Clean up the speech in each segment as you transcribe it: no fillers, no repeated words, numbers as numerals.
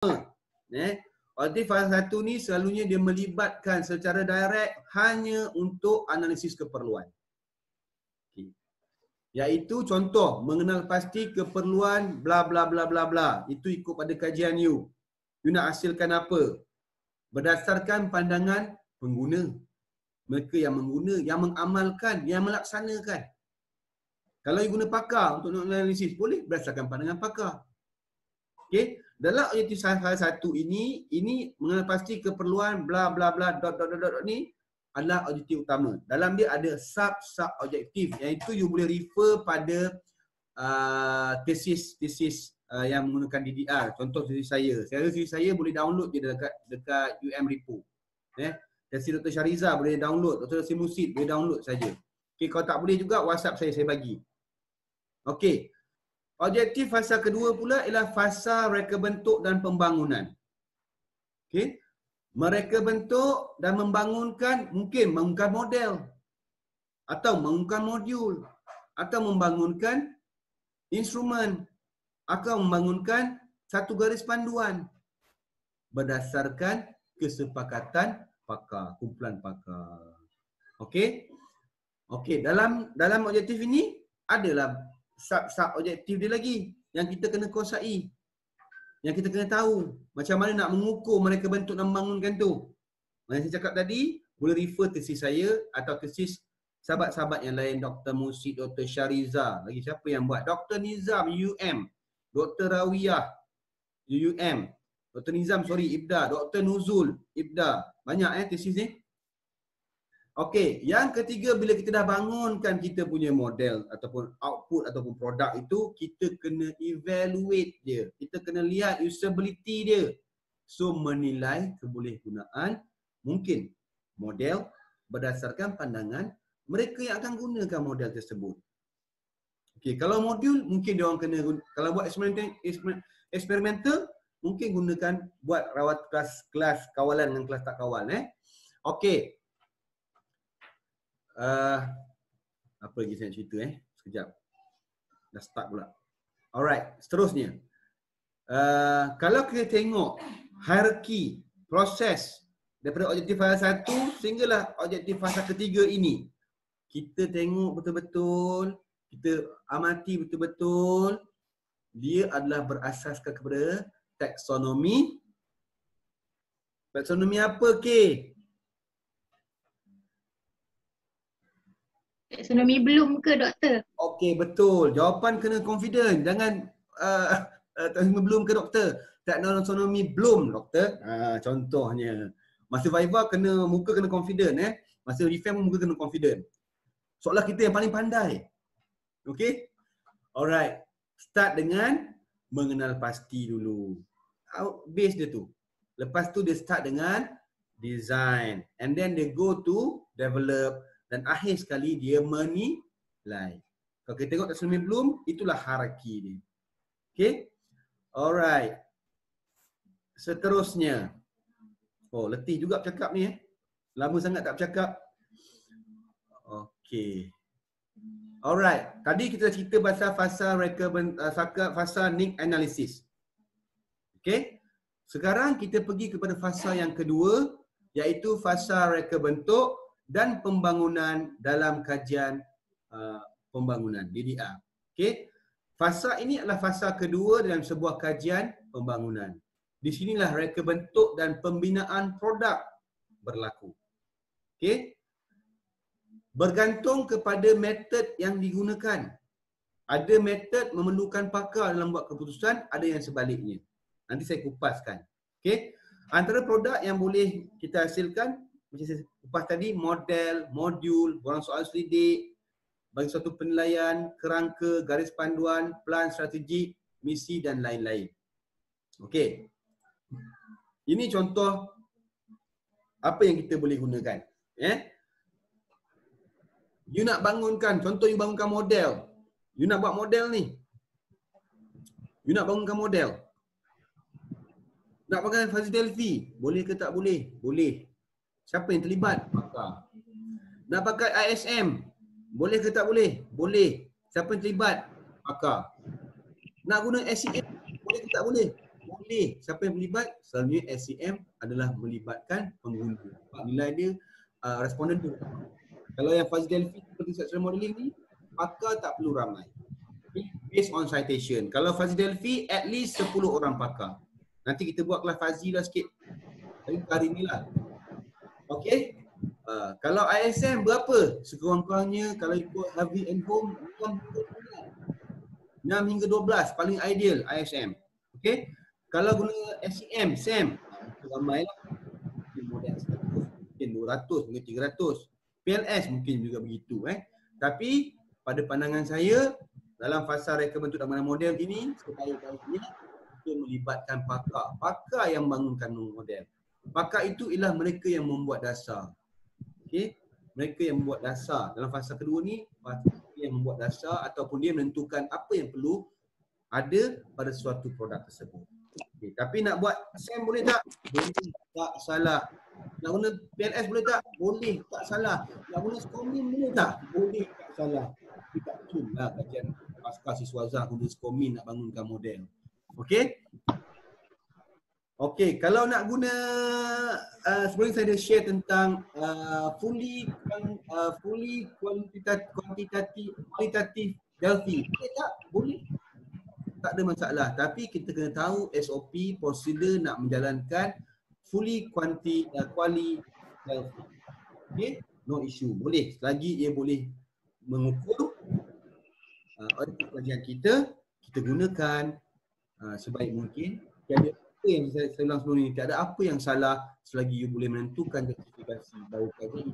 Objektif fasa 1 ni selalunya dia melibatkan secara direct hanya untuk analisis keperluan. Iaitu contoh, mengenal pasti keperluan bla bla bla bla bla. Itu ikut pada kajian you. You nak hasilkan apa? Berdasarkan pandangan pengguna. Mereka yang mengguna, yang mengamalkan, yang melaksanakan. Kalau you guna pakar untuk analisis, boleh berdasarkan pandangan pakar. Okey, dalam objektif fasa 1 ini mengenal pasti keperluan bla bla bla dot dot dot dot ni adalah objektif utama. Dalam dia ada sub objektif, iaitu you boleh refer pada tesis yang menggunakan DDR. Contoh tesis saya boleh download je dekat Repo. Tesis Dr. Syariza boleh download, Dr. Simusid boleh download saja. Okey, kalau tak boleh juga WhatsApp saya bagi. Okey. Objektif fasa kedua pula ialah fasa reka bentuk dan pembangunan. Okey. Mereka bentuk dan membangunkan, mungkin membangunkan model atau membangunkan modul atau membangunkan instrumen atau membangunkan satu garis panduan berdasarkan kesepakatan pakar, kumpulan pakar. Okey. Okey, dalam objektif ini adalah sub objektif dia lagi yang kita kena kuasai. Yang kita kena tahu macam mana nak mengukur mereka bentuk dan membangunkan tu. Yang saya cakap tadi, boleh refer tesis saya atau tesis sahabat-sahabat yang lain, Dr. Musid, Dr. Syariza. Lagi siapa yang buat? Dr. Nizam, UUM. Dr. Rawiyah, UUM. Dr. Nizam, IBDA. Dr. Nuzul, IBDA. Banyak tesis ni. Okey, yang ketiga, bila kita dah bangunkan kita punya model ataupun output ataupun produk itu, kita kena evaluate dia. Kita kena lihat usability dia. So, menilai kebolehgunaan mungkin model berdasarkan pandangan mereka yang akan gunakan model tersebut. Okey, kalau modul mungkin dia orang kena, kalau buat eksperimental mungkin gunakan buat rawat kelas kawalan dengan kelas tak kawal. Okey. Apa lagi saya nak cerita sekejap. Dah start pula. Alright, seterusnya. Kalau kita tengok hierarki, proses daripada objektif fasa 1 sehinggalah objektif fasa ketiga ini, kita tengok betul-betul, kita amati betul-betul, dia adalah berasaskan kepada taksonomi. Taksonomi apa, Kay? Taksonomi Bloom ke, doktor? Okey, betul. Jawapan kena confident. Jangan taksonomi Bloom ke, doktor? Taksonomi Bloom, doktor. Contohnya. Masa Viva muka kena confident. Masa Refam muka kena confident. Soalan kita yang paling pandai. Okey? Alright. Start dengan mengenal pasti dulu. Base dia tu. Lepas tu dia start dengan design. And then they go to develop. Dan akhir sekali dia menilai. Kalau kita tengok taksonomi Bloom, itulah hierarki dia. Okay? Alright. Seterusnya. Oh, letih juga bercakap ni. Lama sangat tak bercakap. Okay. Alright. Tadi kita cerita pasal fasa need analysis. Okay? Sekarang kita pergi kepada fasa yang kedua, iaitu fasa reka bentuk dan pembangunan dalam kajian pembangunan DDR. Okey. Fasa ini adalah fasa kedua dalam sebuah kajian pembangunan. Di sinilah reka bentuk dan pembinaan produk berlaku. Okey. Bergantung kepada metod yang digunakan. Ada metod memerlukan pakar dalam buat keputusan, ada yang sebaliknya. Nanti saya kupaskan. Okey. Antara produk yang boleh kita hasilkan, macam saya kupas tadi, model, modul, borang soal selidik, bagi suatu penilaian, kerangka, garis panduan, plan strategik, misi dan lain-lain. Okey. Ini contoh apa yang kita boleh gunakan. You nak bangunkan, contoh you bangunkan model. You nak buat model ni. You nak bangunkan model. Nak pakai fasa Delphi, boleh ke tak boleh? Boleh. Siapa yang terlibat? Pakar. Nak pakai ISM, boleh ke tak boleh? Boleh. Siapa yang terlibat? Pakar. Nak guna SEM, boleh ke tak boleh? Boleh. Boleh. Siapa yang terlibat? Selalunya SCM adalah melibatkan pengguna. Sebab nilai dia responden tu. Kalau yang Fuzzy Delphi seperti structural modeling ni, pakar tak perlu ramai. Based on citation. Kalau Fuzzy Delphi, at least 10 orang pakar. Nanti kita buat kelas Fuzzy lah sikit. Hari ni lah. Okay. Kalau ISM berapa? Sekurang-kurangnya kalau ikut Harvey and Home 6 hingga 12 paling ideal ISM. Okay. Kalau guna SEM, SEM ramai lah. Mungkin model 100, mungkin 200, mungkin 300. PLS mungkin juga begitu. Tapi pada pandangan saya dalam fasa reka bentuk dan model ini sebaik-baiknya kita melibatkan pakar. Pakar yang bangunkan model. Pakar itu ialah mereka yang membuat dasar. Okay. Mereka yang membuat dasar. Dalam fasa kedua ni, mereka yang membuat dasar ataupun dia menentukan apa yang perlu ada pada suatu produk tersebut. Okay. Tapi nak buat SEM boleh tak? Boleh, tak salah. Nak guna PLS boleh tak? Boleh, tak salah. Nak guna SCOMIN boleh tak? Boleh, tak salah. Tapi tak betul lah kajian pasca siswaza guna SCOMIN nak bangunkan model. Okey? Okey, kalau nak guna sebelum saya share tentang fully qualitative Delphi. Boleh tak? Boleh. Tak ada masalah. Tapi kita kena tahu SOP, prosedur nak menjalankan fully quali Delphi. Okey? No issue. Boleh. Selagi ia boleh mengukur oleh kajian kita gunakan sebaik mungkin. Tiada apa yang saya ulang sebelum ini, tiada apa yang salah selagi you boleh menentukan justifikasi baru kajian.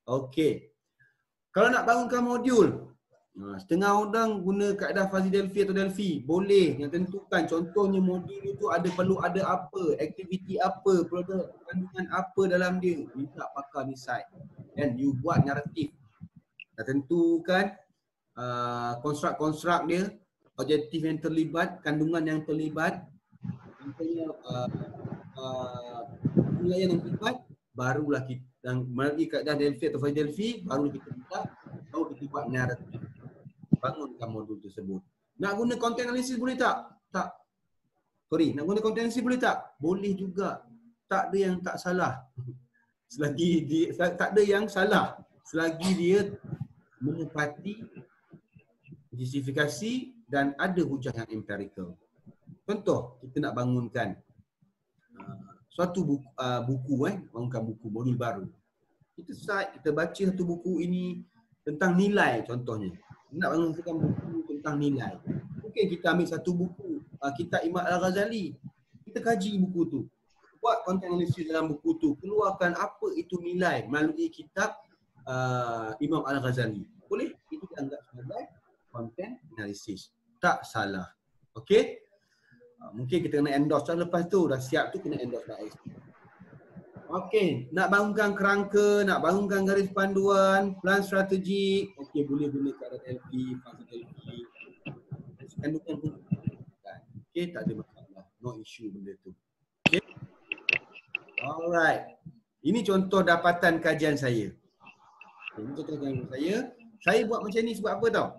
Okey. Kalau nak bangunkan modul, setengah orang guna kaedah Fuzzy Delphi atau Delphi. Boleh, yang tentukan. Contohnya modul itu perlu ada apa, aktiviti apa, produk kandungan apa dalam dia. Minta pakar decide. Dan you buat naratif. Dah tentukan konstruk dia, objektif yang terlibat, kandungan yang terlibat, penilaian yang terlibat, barulah kita melalui kaedah Delphi atau Fuzzy Delphi, baru kita buat naratif. Bangunkan modul tersebut. Nak guna content analysis boleh tak? Tak. Nak guna content analysis boleh tak? Boleh juga. Tak ada yang tak salah. Selagi dia, tak ada yang salah. Selagi dia menepati justifikasi dan ada hujah yang empirical. Contoh, kita nak bangunkan suatu buku, bangunkan buku modul baru. Kita baca satu buku ini tentang nilai contohnya. Nak bangunkan buku tentang nilai. Mungkin kita ambil satu buku, kitab Imam Al-Ghazali. Kita kaji buku tu. Buat content analysis dalam buku tu. Keluarkan apa itu nilai melalui kitab Imam Al-Ghazali. Boleh? Itu dianggap sebagai content analysis. Tak salah. Okey? Mungkin kita kena endorse lepas tu. Dah siap tu kena endorse dah. Okey, nak bangunkan kerangka, nak bangunkan garis panduan, plan strategik. Okey, boleh guna kaedah Delphi, Fuzzy Delphi. Kandungan pun. Okey, tak ada masalah. No issue benda tu. Okey. Alright. Ini contoh dapatan kajian saya. Ini contoh kajian saya. Saya buat macam ni sebab apa tau?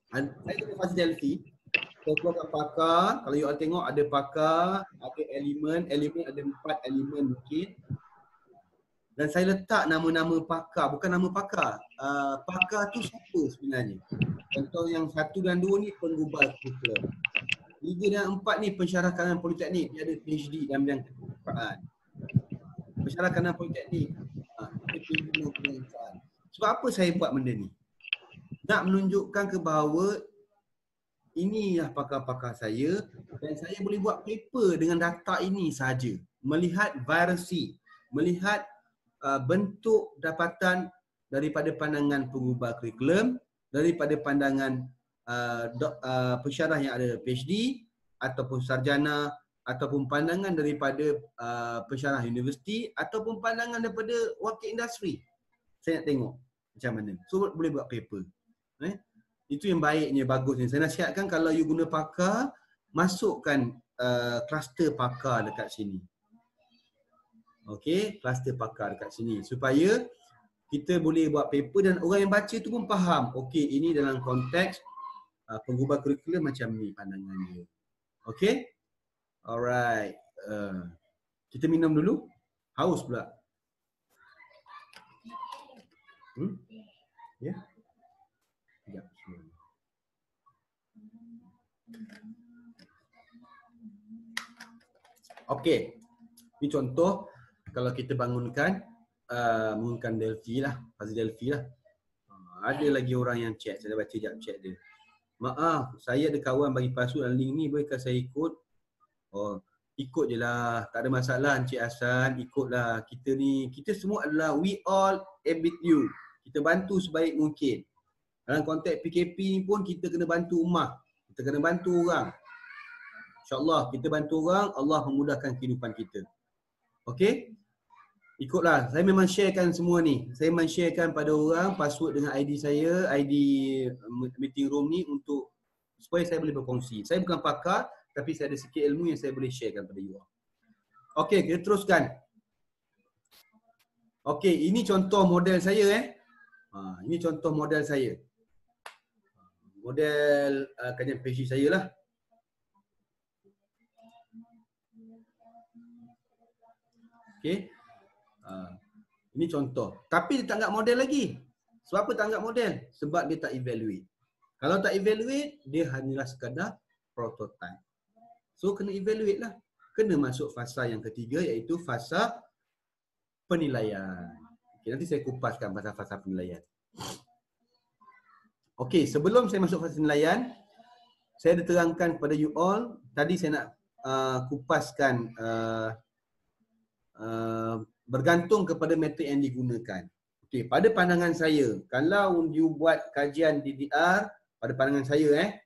Saya guna Fuzzy Delphi. Saya keluarkan pakar, kalau you all tengok ada pakar, ada elemen ada 4 elemen mungkin. Dan saya letak nama-nama pakar, bukan nama pakar. Pakar tu siapa sebenarnya? Contoh yang 1 dan 2 ni penggubal kurikulum. 3 dan 4 ni pensyarah kanan politeknik, dia ada PhD dalam bidang kepekaan. Pensyarah kanan politeknik, sebab apa saya buat benda ni? Nak menunjukkan ke bahawa inilah pakar-pakar saya dan saya boleh buat paper dengan data ini sahaja. Melihat variasi, melihat bentuk dapatan daripada pandangan pengubah kurikulum, daripada pandangan pensyarah yang ada PhD ataupun sarjana, ataupun pandangan daripada pensyarah universiti, ataupun pandangan daripada wakil industri. Saya nak tengok macam mana. So boleh buat paper. Itu yang baiknya, bagusnya. Saya nasihatkan kalau you guna pakar, masukkan kluster pakar dekat sini. Okey, kluster pakar dekat sini supaya kita boleh buat paper dan orang yang baca tu pun faham. Okey, ini dalam konteks penggubah kurikulum macam ni pandangan dia. Okay? Alright. Kita minum dulu. Haus pula. Ya? Yeah? Sekejap. Okay. Ini contoh kalau kita bangunkan Delphi lah. Fazil Delphi lah. Ada lagi orang yang chat. Saya dah baca sekejap chat dia. Maaf, saya ada kawan bagi password dan link ni, bolehkah saya ikut? Oh, ikut je lah. Tak ada masalah Encik Hassan, ikutlah. Kita semua adalah we all with you. Kita bantu sebaik mungkin. Dalam konteks PKP ni pun kita kena bantu ummah. Kita kena bantu orang. InsyaAllah kita bantu orang, Allah memudahkan kehidupan kita. Okey? Ikutlah. Saya memang sharekan semua ni. Saya memang sharekan pada orang password dengan ID saya, ID meeting room ni untuk supaya saya boleh berkongsi. Saya bukan pakar, tapi saya ada sikit ilmu yang saya boleh sharekan pada you all. Okey, kita teruskan. Okey, ini contoh model saya ini contoh model saya. Model kajian PhD saya lah. Okey. Ini contoh. Tapi dia tak anggap model lagi. Sebab apa tak anggap model? Sebab dia tak evaluate. Kalau tak evaluate, dia hanyalah sekadar prototype. So kena evaluate lah. Kena masuk fasa yang ketiga iaitu fasa penilaian. Okay, nanti saya kupaskan pasal fasa penilaian. Okey, sebelum saya masuk fasa penilaian, saya ada terangkan kepada you all. Tadi saya nak kupaskan bergantung kepada metod yang digunakan. Okey, pada pandangan saya, kalau you buat kajian DDR, pada pandangan saya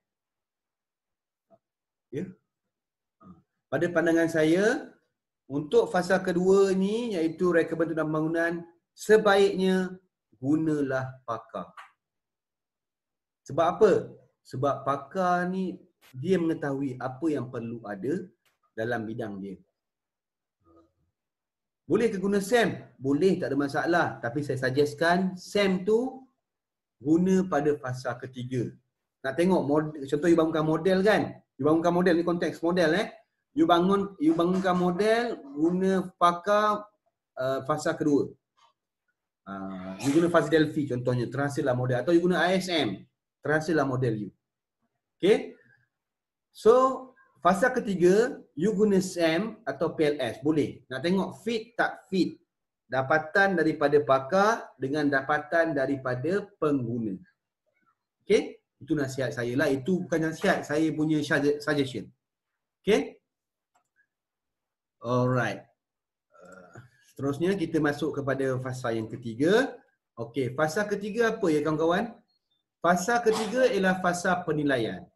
pada pandangan saya, untuk fasa kedua ni iaitu reka bentuk dan bangunan, sebaiknya gunalah pakar. Sebab apa? Sebab pakar ni dia mengetahui apa yang perlu ada dalam bidang dia. Boleh ke guna SAM? Boleh, tak ada masalah. Tapi saya suggestkan SAM tu guna pada fasa ketiga. Nak tengok model, contoh you bangunkan model kan? You bangunkan model, ni konteks model You bangunkan model guna pakar fasa kedua. You guna fasa Delphi contohnya, terhasillah model. Atau you guna ISM, terhasillah model you. Okay? So, fasa ketiga, you guna SAM atau PLS. Boleh. Nak tengok fit tak fit. Dapatan daripada pakar dengan dapatan daripada pengguna. Okay? Itu nasihat saya lah. Itu bukan nasihat. Saya punya suggestion. Okay? Alright. Seterusnya kita masuk kepada fasa yang ketiga. Okay. Fasa ketiga apa ya kawan-kawan? Fasa ketiga ialah fasa penilaian.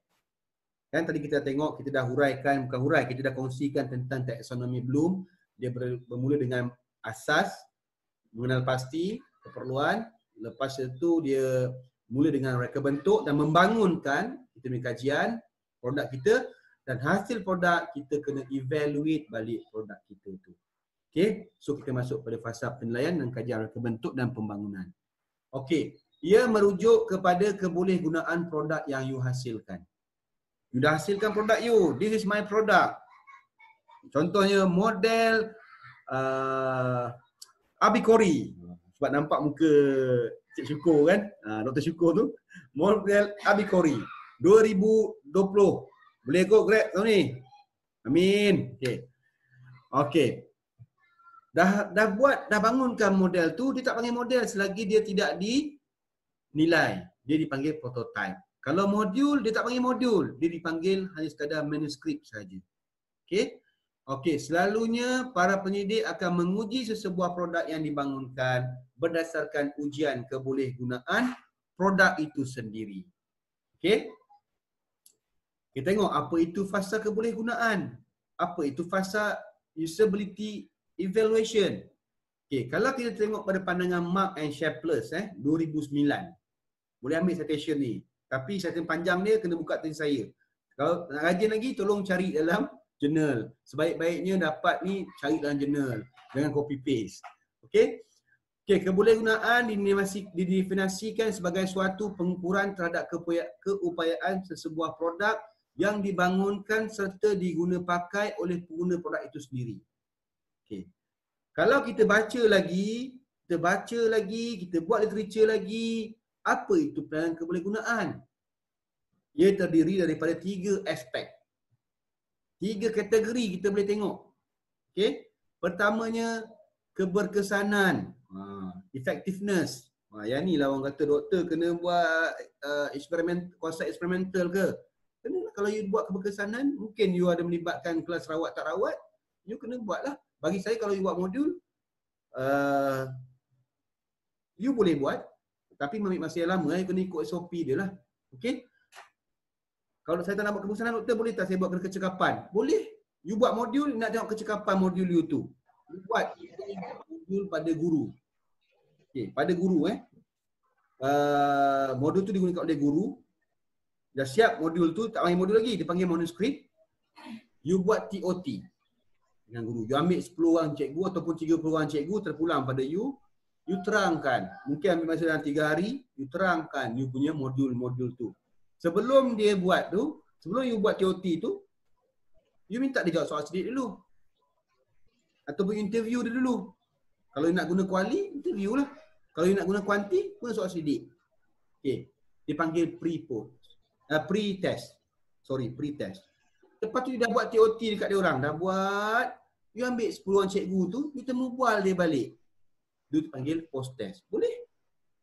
Kan tadi kita tengok, kita dah huraikan, bukan hurai, kita dah kongsikan tentang taksonomi Bloom. Dia bermula dengan asas, mengenal pasti, keperluan. Lepas itu dia mula dengan reka bentuk dan membangunkan kita punya kajian, produk kita. Dan hasil produk, kita kena evaluate balik produk kita tu. Okay, so kita masuk pada fasa penilaian dan kajian reka bentuk dan pembangunan. Okay, ia merujuk kepada kebolehgunaan produk yang you hasilkan. You dah hasilkan produk you. This is my product. Contohnya model Abikori. Sebab nampak muka Cik Syukur kan? Dr. Syukur tu. Model Abikori 2020. Boleh kot grab tahun ni? Amin. Okay. Okay. Dah bangunkan model tu, dia tak panggil model selagi dia tidak dinilai. Dia dipanggil prototype. Kalau modul, dia tak panggil modul. Dia dipanggil hanya sekadar manuskrip saja. Okey. Okey, selalunya para penyidik akan menguji sesebuah produk yang dibangunkan berdasarkan ujian kebolehgunaan produk itu sendiri. Okey. Kita tengok apa itu fasa kebolehgunaan. Apa itu fasa usability evaluation. Okey, kalau kita tengok pada pandangan Mark and Sharpless 2009. Boleh ambil citation ni. Tapi citation panjang dia kena buka tadi saya. Kalau nak rajin lagi, tolong cari dalam jurnal. Sebaik-baiknya dapat ni cari dalam jurnal. Jangan copy paste. Okey? Okey, kebolehgunaan didefinisikan sebagai suatu pengukuran terhadap keupayaan sesebuah produk yang dibangunkan serta diguna pakai oleh pengguna produk itu sendiri. Okey. Kalau kita baca lagi, kita buat literature lagi, apa itu pelayanan kebolehgunaan? Ia terdiri daripada 3 aspek. 3 kategori kita boleh tengok. Okey. Pertamanya, keberkesanan, effectiveness. Yang ni lah orang kata doktor kena buat kuasa eksperimental ke? Kena kalau you buat keberkesanan, mungkin you ada melibatkan kelas rawat tak rawat, you kena buat lah. Bagi saya kalau you buat modul, you boleh buat, tapi ambil masa yang lama, you kena ikut SOP dia lah. Okey? Kalau saya tak nak buat keberkesanan, doktor boleh tak saya buat kena kecekapan? Boleh. You buat modul, nak tengok kecekapan modul you tu. You buat modul pada guru. Okey, pada guru modul tu digunakan oleh guru. Dah siap modul tu, tak panggil modul lagi, dia panggil manuskrip. You buat TOT dengan guru. You ambil 10 orang cikgu ataupun 30 orang cikgu terpulang pada you. You terangkan. Mungkin ambil masa dalam 3 hari, you terangkan you punya modul-modul tu. Sebelum dia buat tu, sebelum you buat TOT tu, you minta dia jawab soal sedikit dulu. Ataupun interview dia dulu. Kalau you nak guna kuali, interview lah. Kalau you nak guna kuanti, guna soal sedikit. Okay. Dipanggil pre-test. Pre-test. Lepas tu you dah buat TOT dekat dia orang. Dah buat, you ambil 10 orang cikgu tu, you temu bual dia balik. Dia dipanggil post-test. Boleh.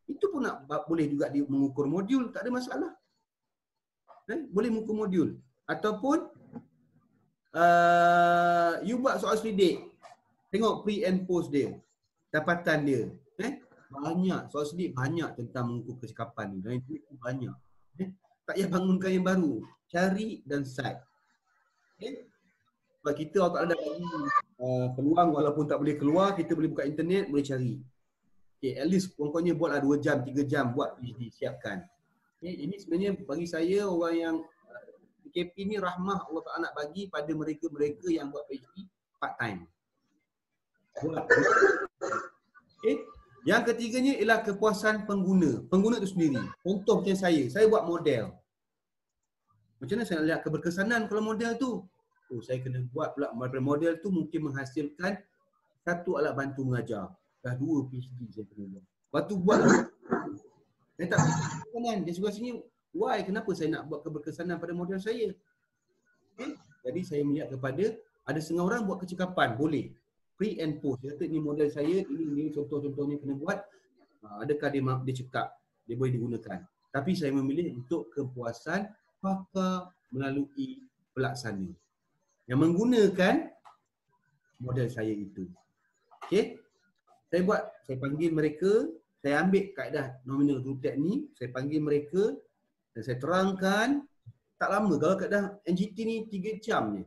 Itu pun boleh juga dia mengukur modul, tak ada masalah. Boleh mengukur modul. Ataupun you buat soal selidik. Tengok pre and post dia. Dapatan dia. Banyak. Soal selidik banyak tentang mengukur kecekapan ni. Dan itu banyak. Tak payah bangunkan yang baru. Cari dan cite. Sebab kita Allah Ta'ala dah bagi peluang walaupun tak boleh keluar, kita boleh buka internet, boleh cari. At least pokoknya buatlah 2 jam, 3 jam buat PhD, siapkan. Ini sebenarnya bagi saya orang yang PKP ni rahmah Allah Ta'ala nak bagi pada mereka-mereka yang buat PhD part time. Yang ketiganya ialah kepuasan pengguna. Pengguna itu sendiri. Contoh macam saya buat model. Macam mana saya nak lihat keberkesanan kalau model tu? Saya kena buat pula model tu mungkin menghasilkan 1 alat bantu mengajar. Dah 2 PhD saya kena buat. Lepas tu buat saya tak keberkesanan. Dia suka sini, why? Kenapa saya nak buat keberkesanan pada model saya? Jadi saya melihat kepada ada setengah orang buat kecekapan, boleh. Pre and post. Dia kata ni model saya, ini contoh-contohnya kena buat. Adakah dia cekap? Dia boleh digunakan. Tapi saya memilih untuk kepuasan pakar melalui pelaksana yang menggunakan model saya itu. Okey. Saya panggil mereka, saya ambil kaedah nominal group teknik, saya panggil mereka dan saya terangkan. Tak lama, kalau kaedah NGT ni 3 jam je.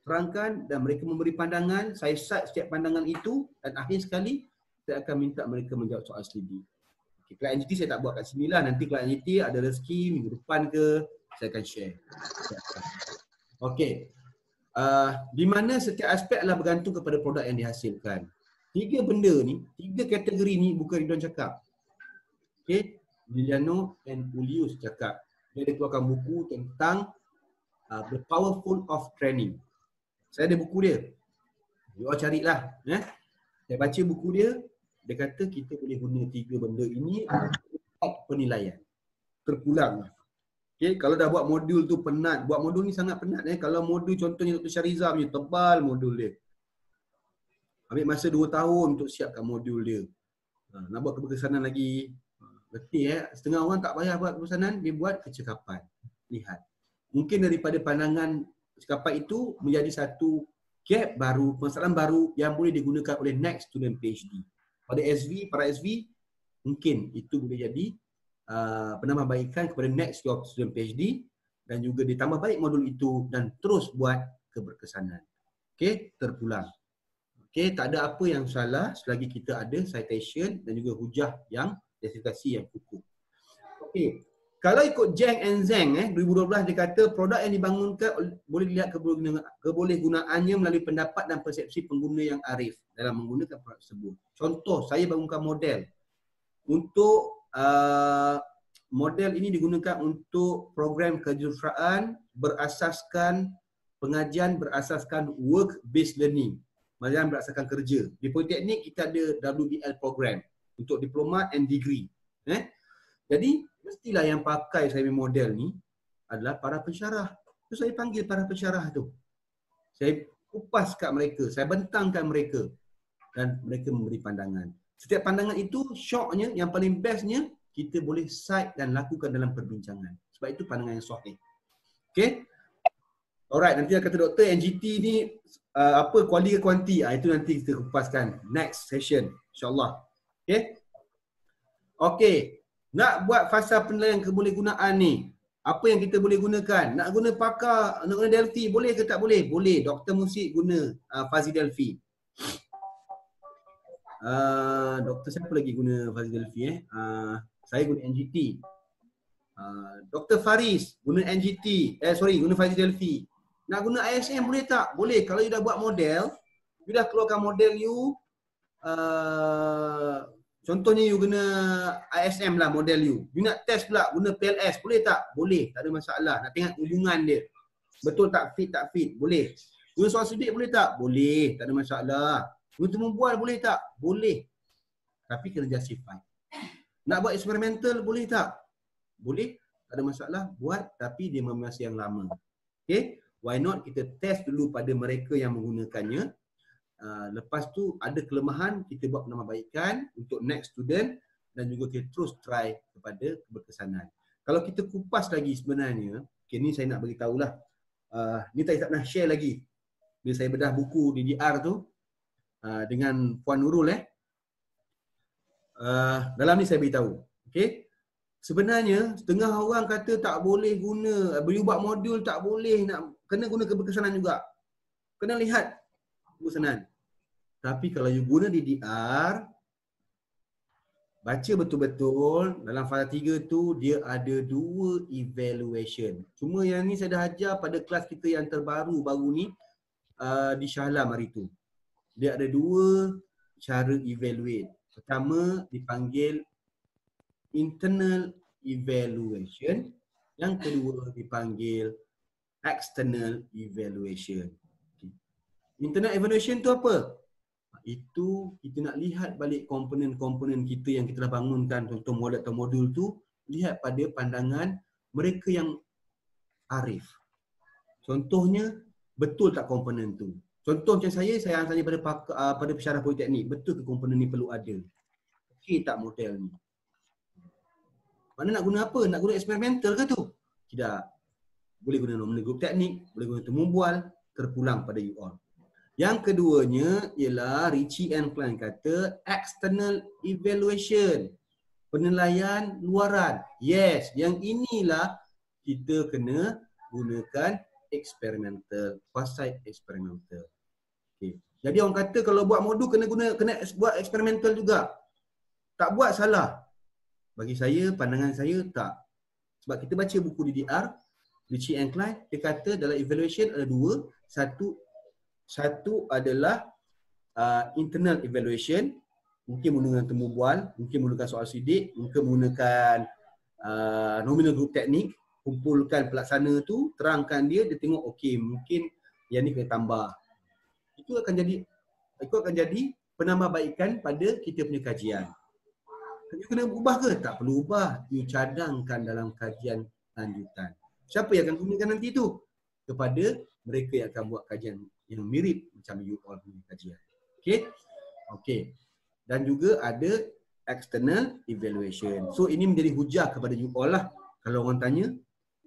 Terangkan dan mereka memberi pandangan, saya cite setiap pandangan itu dan akhir sekali saya akan minta mereka menjawab soal selidik. Okay, kelas NGT saya tak buat kat sini lah. Nanti kelas NGT ada rezeki minggu depan ke, saya akan share. Okey. Di mana setiap aspek adalah bergantung kepada produk yang dihasilkan. 3 benda ni, 3 kategori ni bukan Ridwan cakap. Okey, Liliano and Ulius cakap. Dia ada keluarkan buku tentang The Powerful of Training. Saya ada buku dia. You all carilah. Saya baca buku dia. Dia kata kita boleh guna 3 benda ini untuk penilaian. Terpulang. Okay, kalau dah buat modul tu penat. Buat modul ni sangat penat. Kalau modul contohnya Dr. Syahrizal punya tebal modul dia. Ambil masa 2 tahun untuk siapkan modul dia. Nak buat keberkesanan lagi. Letih setengah orang tak payah buat keberkesanan, dia buat kecekapan. Lihat. Mungkin daripada pandangan kecekapan itu menjadi satu gap baru, permasalahan baru yang boleh digunakan oleh next student PhD. Pada SV, para SV, mungkin itu boleh jadi penambahbaikan kepada next student PhD dan juga ditambah baik modul itu dan terus buat keberkesanan. Okey, terpulang. Okey, tak ada apa yang salah selagi kita ada citation dan juga hujah yang justifikasi yang cukup. Okey. Kalau ikut Zhang and Zhang 2012 dia kata produk yang dibangunkan boleh dilihat kebolehgunaannya melalui pendapat dan persepsi pengguna yang arif dalam menggunakan produk tersebut. Contoh, saya bangunkan model untuk model ini digunakan untuk program kejuruteraan berasaskan pengajian berasaskan work based learning. Pengajian berasaskan kerja. Di Politeknik kita ada WBL program untuk diploma and degree. Jadi mestilah yang pakai saya punya model ni adalah para pensyarah. So saya panggil para pensyarah tu. Saya kupas kat mereka, saya bentangkan mereka dan mereka memberi pandangan. Setiap pandangan itu syoknya, yang paling bestnya kita boleh cite dan lakukan dalam perbincangan. Sebab itu pandangan yang sahih. Okay? Alright, nanti kata doktor NGT ni apa kuali ke kuanti? Itu nanti kita kupaskan next session insya-Allah. Okay? Okay. Nak buat fasa penilaian kebolehgunaan ni, apa yang kita boleh gunakan? Nak guna pakar, nak guna Delphi, boleh ke tak boleh? Boleh. Doktor Musik guna Fuzzy Delphi. Doktor siapa lagi guna Fuzzy Delphi? Saya guna NGT. Doktor Faris guna NGT. Guna Fuzzy Delphi. Nak guna ISM boleh tak? Boleh. Kalau you dah buat model, you dah keluarkan model you, contohnya you guna ISM lah model you. You nak test pula guna PLS, boleh tak? Boleh, tak ada masalah. Nak tengok hubungan dia. Betul tak fit, tak fit? Boleh. Guna soal sidik boleh tak? Boleh, tak ada masalah. Guna temu bual boleh tak? Boleh. Tapi kena justify. Nak buat eksperimental boleh tak? Boleh, tak ada masalah. Buat tapi dia masa yang lama. Okay? Why not kita test dulu pada mereka yang menggunakannya. Lepas tu ada kelemahan, kita buat penambahbaikan untuk next student dan juga kita terus try kepada keberkesanan. Kalau kita kupas lagi sebenarnya, okay, ni saya nak bagi tahulah. Ni tak pernah share lagi. Bila saya bedah buku DDR tu dengan Puan Nurul dalam ni saya beritahu. Okay? Sebenarnya setengah orang kata tak boleh guna, bila buat modul tak boleh, nak kena guna keberkesanan juga. Kena lihat keberkesanan. Tapi kalau you guna DDR, baca betul-betul dalam fasa 3 tu dia ada 2 evaluation. Cuma yang ni saya dah ajar pada kelas kita yang terbaru baru ni di Shah Alam hari tu. Dia ada 2 cara evaluate. Pertama dipanggil internal evaluation, yang kedua dipanggil external evaluation. Internal evaluation tu apa? Itu kita nak lihat balik komponen-komponen kita yang kita dah bangunkan, contoh modul atau modul tu, lihat pada pandangan mereka yang arif. Contohnya, betul tak komponen tu? Contoh macam saya tanya pada pensyarah politeknik, betul ke komponen ni perlu ada? Okey tak model ni? Mana nak guna apa? Nak guna eksperimental ke tu? Tidak. Boleh guna nominal group teknik, boleh guna temu bual, terpulang pada you all. Yang keduanya ialah Ritchie and Klein kata external evaluation. Penilaian luaran. Yes, yang inilah kita kena gunakan eksperimental, quasi eksperimental. Okay. Jadi orang kata kalau buat modul kena buat eksperimental juga. Tak buat salah. Bagi saya, pandangan saya tak. Sebab kita baca buku DDR, Ritchie and Klein, dia kata dalam evaluation ada 2. Satu adalah internal evaluation, mungkin menggunakan temu bual, mungkin menggunakan soal sidik, mungkin menggunakan nominal group teknik, kumpulkan pelaksana tu, terangkan dia tengok okey, mungkin yang ni kena tambah. Itu akan jadi penambahbaikan pada kita punya kajian. You kena ubah ke? Tak perlu ubah. You cadangkan dalam kajian lanjutan. Siapa yang akan gunakan nanti tu? Kepada mereka yang akan buat kajian yang mirip macam you all punya kajian. Okay? Okay. Dan juga ada external evaluation. So ini menjadi hujah kepada you all lah. Kalau orang tanya,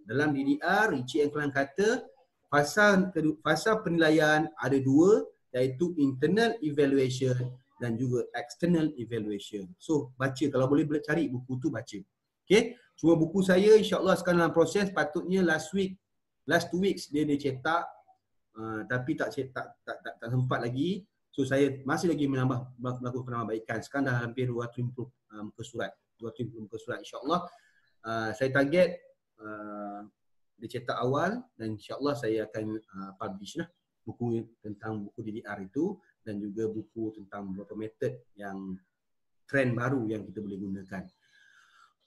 dalam DDR, Ritchie and Klein kata fasa penilaian ada 2, iaitu internal evaluation dan juga external evaluation. So baca, kalau boleh cari buku tu baca. Okay? Cuma buku saya insya-Allah sekarang dalam proses, patutnya last 2 weeks dia cetak, tapi tak sempat lagi. So saya masih lagi melakukan penambahbaikan. Sekarang dah hampir 250 muka surat. 250 muka surat insya-Allah. Saya target dia cetak awal dan insya-Allah saya akan publish lah buku tentang buku DDR itu dan juga buku tentang beberapa metod yang trend baru yang kita boleh gunakan.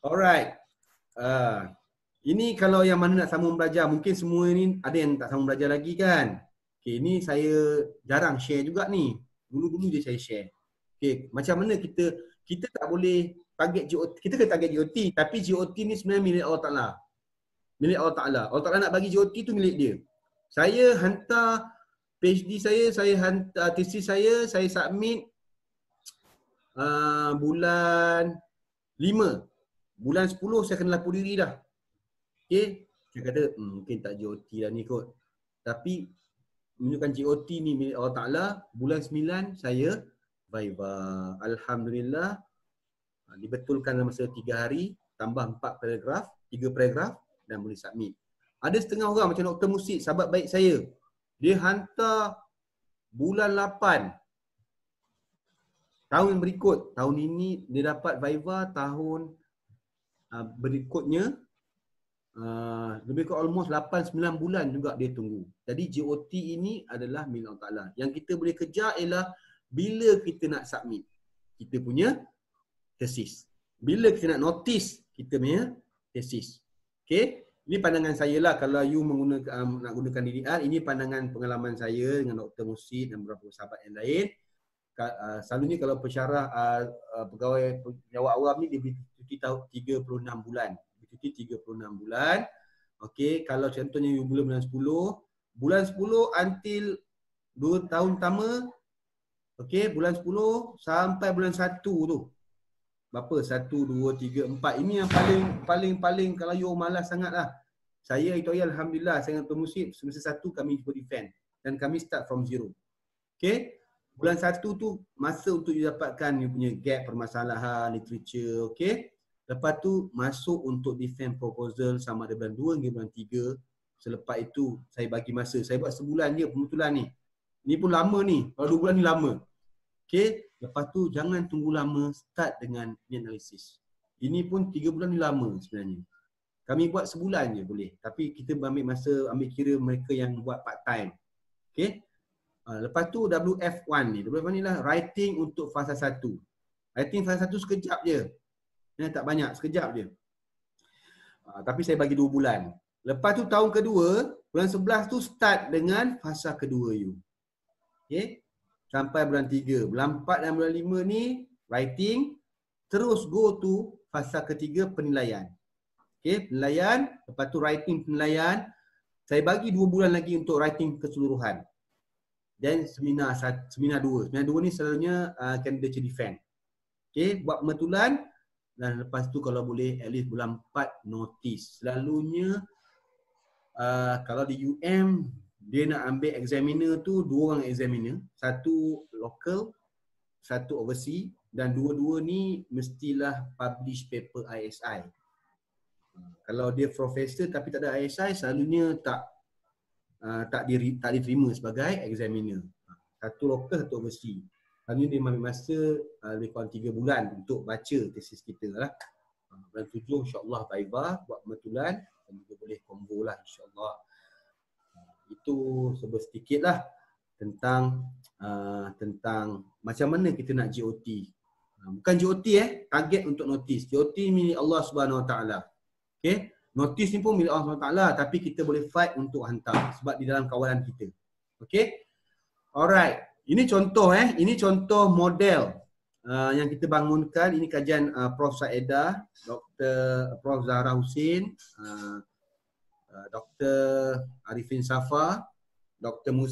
Alright. Ini kalau yang mana nak sambung belajar, mungkin semua ni ada yang tak sambung belajar lagi kan. Okay, ni saya jarang share juga ni. Dulu-dulu je saya share. Okay, macam mana kita tak boleh target GOT. Kita kena target GOT, tapi GOT ni sebenarnya milik Allah Ta'ala. Milik Allah Ta'ala. Allah Ta'ala nak bagi GOT tu milik dia. Saya hantar PhD saya hantar tesis saya submit bulan 5. Bulan 10 saya kena lapor diri dah. Okay, saya kata mungkin tak GOT dah ni kot. Tapi menunjukkan GOT ni milik Allah Ta'ala. Bulan 9 saya Viva. Alhamdulillah. Dibetulkan dalam masa 3 hari. Tambah 4 paragraf. 3 paragraf. Dan boleh submit. Ada setengah orang macam Dr. Musid, sahabat baik saya. Dia hantar bulan 8. Tahun berikut. Tahun ini dia dapat Viva. Tahun berikutnya lebih kurang almost 8-9 bulan juga dia tunggu. Jadi GOT ini adalah milik Allah Ta'ala. Yang kita boleh kejar ialah bila kita nak submit kita punya tesis. Bila kita nak notice kita punya tesis. Okay. Ini pandangan saya lah kalau you nak gunakan DDR. Ini pandangan pengalaman saya dengan Dr. Musid dan beberapa sahabat yang lain. Selalunya kalau pensyarah pegawai penjawat awam ni dia beri cuti 36 bulan. Cuti 36 bulan. Okey, kalau contohnya you mula bulan 10 until 2 tahun pertama. Okey, bulan 10 sampai bulan 1 tu. Berapa? 1, 2, 3, 4. Ini yang paling kalau you malas sangat lah. Saya itu alhamdulillah saya dengan Dr. Musid semester 1 kami cuba defend dan kami start from zero. Okey. Bulan 1 tu masa untuk you dapatkan you punya gap permasalahan literature, okey. Lepas tu masuk untuk defend proposal sama ada bulan 2 hingga bulan 3. Selepas itu saya bagi masa, saya buat sebulan je pembetulan ni. Ni pun lama ni, kalau 2 bulan ni lama. Okey, lepas tu jangan tunggu lama, start dengan analisis. Ini pun 3 bulan ni lama sebenarnya. Kami buat sebulan je boleh, tapi kita ambil masa, ambil kira mereka yang buat part time. Okey. Lepas tu WF1 ni. WF1 ni lah writing untuk fasa 1. Writing fasa 1 sekejap je. Tak banyak, sekejap je. Tapi saya bagi 2 bulan. Lepas tu tahun kedua, bulan 11 tu start dengan fasa kedua you. Okay. Sampai bulan 3. Bulan 4 dan bulan 5 ni writing. Terus go to fasa ketiga penilaian. Okay, penilaian. Lepas tu writing penilaian. Saya bagi 2 bulan lagi untuk writing keseluruhan. Dan seminar 2. Seminar 2 ni selalunya candidature defense. Okay, buat pembetulan. Dan lepas tu kalau boleh at least bulan 4 notice. Selalunya kalau di UM dia nak ambil examiner tu 2 orang examiner. 1 local, 1 overseas. Dan 2-2 ni mestilah publish paper ISI. Kalau dia profesor tapi tak ada ISI, selalunya tak diterima sebagai examiner. 1 local, 1 overseas. Selalunya dia ambil masa lebih kurang 3 bulan untuk baca tesis kita lah. Bulan 7 insyaAllah Viva buat pembetulan dan juga boleh combo lah insyaAllah. Itu sedikit lah tentang macam mana kita nak GOT. Bukan GOT target untuk notice. GOT milik Allah Subhanahu Wa Taala. Okay? Notice ni pun milik Allah Subhanahu Wa Taala, tapi kita boleh fight untuk hantar sebab di dalam kawalan kita. Okay? Alright. Ini contoh ini contoh model yang kita bangunkan. Ini kajian Prof Saedah, Prof Zahra Husin, Dr. Arifin Safa, Dr. Musa